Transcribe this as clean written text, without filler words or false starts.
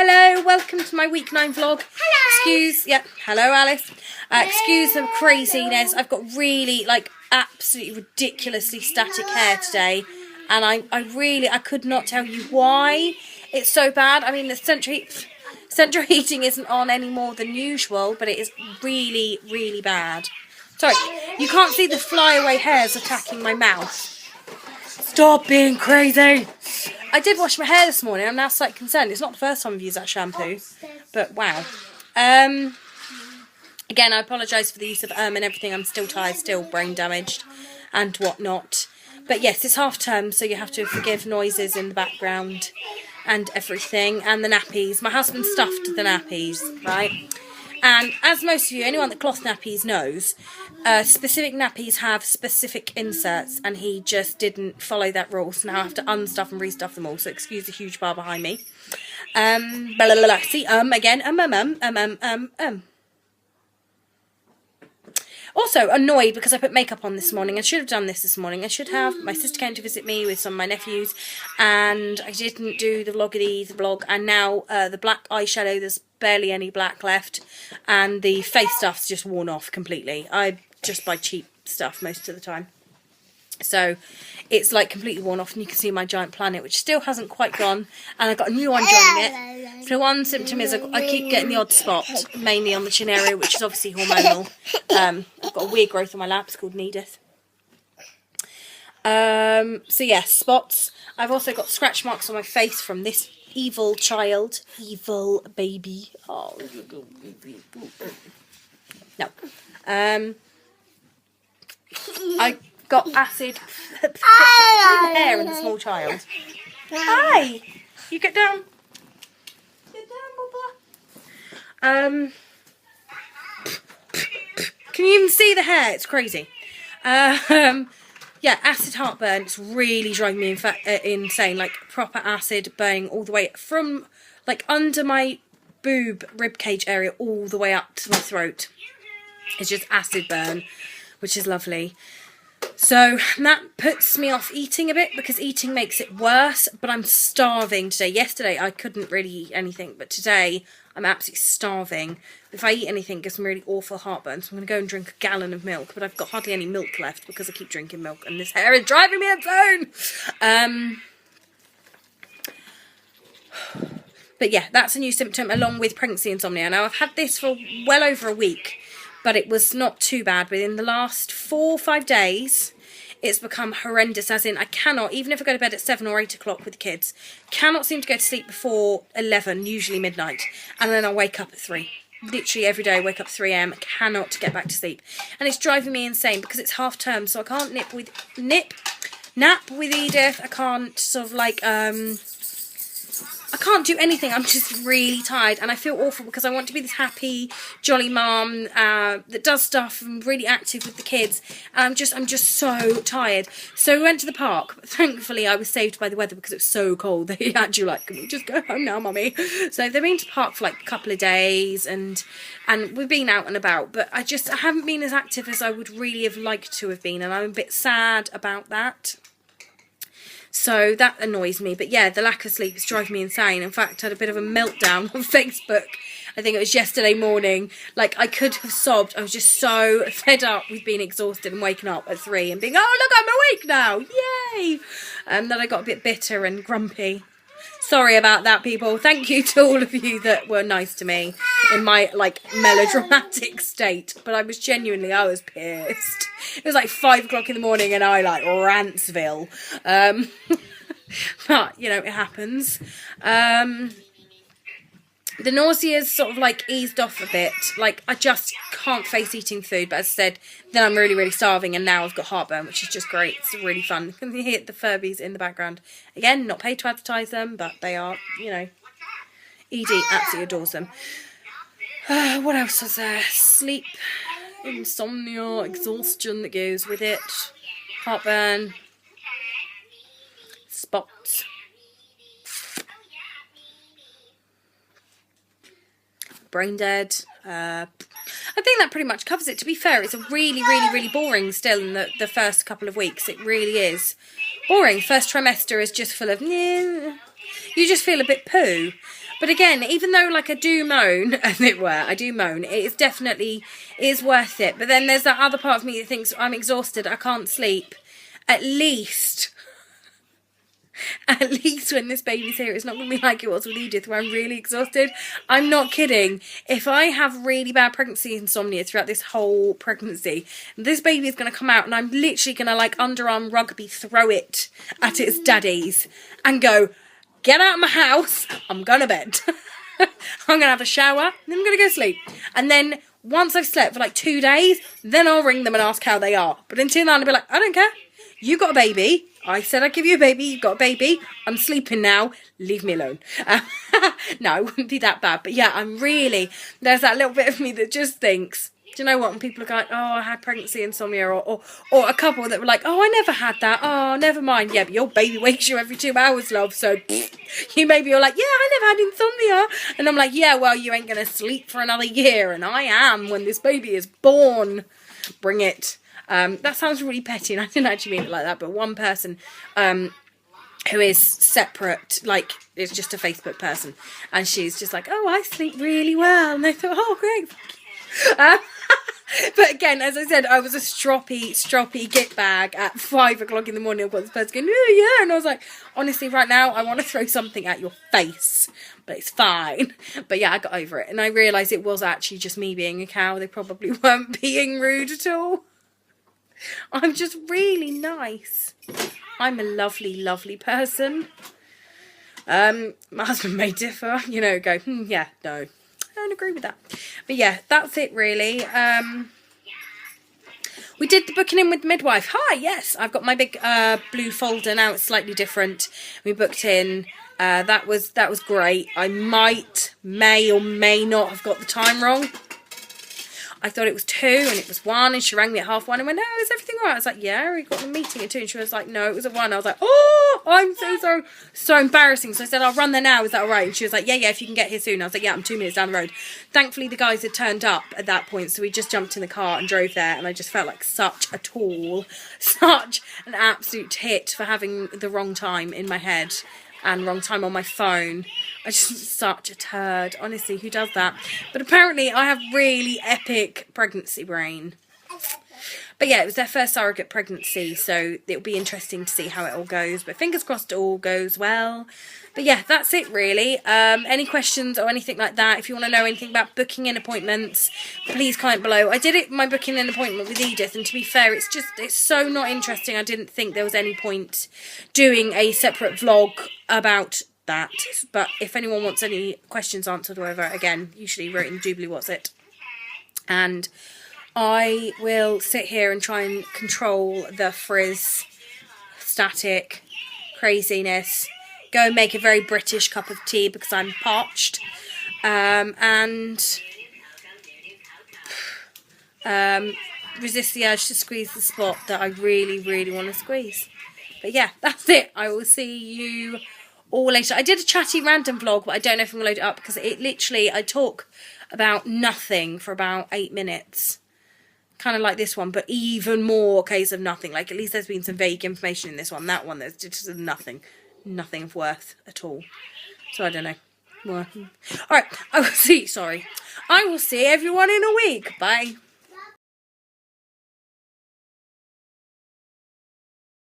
Hello, welcome to my week 9 vlog. Hello. Hello Alice. Excuse the craziness. I've got really, absolutely ridiculously static hair today. And I could not tell you why it's so bad. I mean, the central heating isn't on any more than usual, but it is really, really bad. Sorry, you can't see the flyaway hairs attacking my mouth. Stop being crazy. I did wash my hair this morning. I'm now slightly concerned. It's not the first time I've used that shampoo, but wow. Again, I apologise for the use of and everything. I'm still tired, still brain damaged and whatnot. But yes, it's half term, so you have to forgive noises in the background and everything. And the nappies. My husband stuffed the nappies, right? And as most of you, anyone that cloth nappies knows, specific nappies have specific inserts, and he just didn't follow that rule, so now I have to unstuff and restuff them all, so excuse the huge bar behind me. See, again, Also, annoyed because I put makeup on this morning. I should have done this morning. I should have. My sister came to visit me with some of my nephews, and I didn't do the vlog, and now the black eyeshadow, there's barely any black left, and the face stuff's just worn off completely. I just buy cheap stuff most of the time. So it's completely worn off, and you can see my giant planet, which still hasn't quite gone, and I've got a new one joining it. So one symptom is I keep getting the odd spot, mainly on the chin area, which is obviously hormonal. I've got a weird growth on my lap, it's called Needith. So yes, spots. I've also got scratch marks on my face from this evil child, evil baby. Oh, no. I got acid hair in a small child. Hi, you get down. Get down, Bubba. Can you even see the hair? It's crazy. Yeah, acid heartburn. It's really driving me insane. Proper acid burning all the way from under my boob rib cage area all the way up to my throat. It's just acid burn, which is lovely. So that puts me off eating a bit, because eating makes it worse, but I'm starving today. Yesterday I couldn't really eat anything, but today I'm absolutely starving. If I eat anything, it gives me really awful heartburn, so I'm going to go and drink a gallon of milk, but I've got hardly any milk left because I keep drinking milk, and this hair is driving me insane. But yeah, that's a new symptom along with pregnancy insomnia. Now I've had this for well over a week, but it was not too bad. But in the last 4 or 5 days, it's become horrendous, as in I cannot, even if I go to bed at 7 or 8 o'clock with the kids, cannot seem to go to sleep before 11, usually midnight, and then I'll wake up at 3. Literally every day I wake up at 3 AM, cannot get back to sleep. And it's driving me insane because it's half term, so I can't nap with Edith. I can't I can't do anything. I'm just really tired, and I feel awful because I want to be this happy, jolly mum that does stuff and really active with the kids. And I'm just so tired. So we went to the park, but thankfully I was saved by the weather because it was so cold. They actually can we just go home now, mummy? So they've been to the park for a couple of days, and we've been out and about. But I haven't been as active as I would really have liked to have been, and I'm a bit sad about that. So that annoys me. But yeah, the lack of sleep is driving me insane. In fact, I had a bit of a meltdown on Facebook. I think it was yesterday morning. I could have sobbed. I was just so fed up with being exhausted and waking up at 3 and being, oh, look, I'm awake now. Yay. That I got a bit bitter and grumpy. Sorry about that, people. Thank you to all of you that were nice to me in my, melodramatic state. But I was pissed. It was 5 o'clock in the morning and I, Rantsville. But, it happens. The nausea's sort of, eased off a bit. I just can't face eating food. But as I said, then I'm really, really starving. And now I've got heartburn, which is just great. It's really fun. You can hear the Furbies in the background. Again, not paid to advertise them, but they are, Edie absolutely adores them. What else was there? Sleep, insomnia, exhaustion that goes with it. Heartburn. Spots. Brain dead. I think that pretty much covers it. To be fair, it's a really, really, really boring still in the first couple of weeks. It really is boring. First trimester is just full of, you you just feel a bit poo. But again, even though like I do moan, as it were, it is worth it. But then there's that other part of me that thinks I'm exhausted, I can't sleep. At least when this baby's here, it's not going to be like it was with Edith, where I'm really exhausted. I'm not kidding. If I have really bad pregnancy insomnia throughout this whole pregnancy, this baby is going to come out and I'm literally going to like underarm rugby throw it at its daddies and go, get out of my house, I'm going to bed. I'm going to have a shower, then I'm going to go sleep. And then once I've slept for like 2 days, then I'll ring them and ask how they are. But until then, I'll be like, I don't care. You got a baby. I said I'd give you a baby. You got a baby. I'm sleeping now. Leave me alone. No, it wouldn't be that bad. But yeah, there's that little bit of me that just thinks, do you know what? When people are like, oh, I had pregnancy insomnia, or a couple that were like, oh, I never had that. Oh, never mind. Yeah, but your baby wakes you every 2 hours, love. So you're like, yeah, I never had insomnia. And I'm like, yeah, well, you ain't going to sleep for another year. And I am when this baby is born. Bring it. That sounds really petty, and I didn't actually mean it like that, but one person who is separate, like, it's just a Facebook person, and she's just like, oh, I sleep really well, and I thought, oh, great, thank you. But again, as I said, I was a stroppy git bag at 5 o'clock in the morning. I've got this person going, oh, yeah, and I was like, honestly, right now, I want to throw something at your face, but it's fine. But yeah, I got over it, and I realised it was actually just me being a cow. They probably weren't being rude at all. I'm just really nice. I'm a lovely, lovely person. My husband may differ, go, yeah, no, I don't agree with that. But yeah, that's it really. We did the booking in with midwife. Hi, yes, I've got my big blue folder now. It's slightly different. We booked in. That was great. I may or may not have got the time wrong. I thought it was 2 and it was 1, and she rang me at 1:30 and went, no, is everything all right? I was like, yeah, we got the meeting at 2, and she was like, no, it was at 1. I was like, oh, I'm so embarrassing. So I said, I'll run there now, is that all right? And she was like, yeah, if you can get here soon. I was like, yeah, I'm 2 minutes down the road. Thankfully, the guys had turned up at that point, so we just jumped in the car and drove there, and I just felt like such an absolute tit for having the wrong time in my head and wrong time on my phone. I just such a turd. Honestly, who does that? But apparently I have really epic pregnancy brain. But yeah, it was their first surrogate pregnancy, so it'll be interesting to see how it all goes. But fingers crossed it all goes well. But yeah, that's it really. Any questions or anything like that, if you want to know anything about booking in appointments, please comment below. I did my booking in appointment with Edith, and to be fair, it's so not interesting. I didn't think there was any point doing a separate vlog about that. But if anyone wants any questions answered or whatever, again, usually written doobly what's it. And I will sit here and try and control the frizz, static, craziness, go and make a very British cup of tea because I'm parched, and resist the urge to squeeze the spot that I really, really want to squeeze. But yeah, that's it. I will see you all later. I did a chatty random vlog, but I don't know if I'm going to load it up because it literally, I talk about nothing for about 8 minutes. Kind of like this one, but even more case of nothing. Like, at least there's been some vague information in this one. That one, there's just nothing of worth at all. So I don't know. Well, all right, I will see everyone in a week. Bye.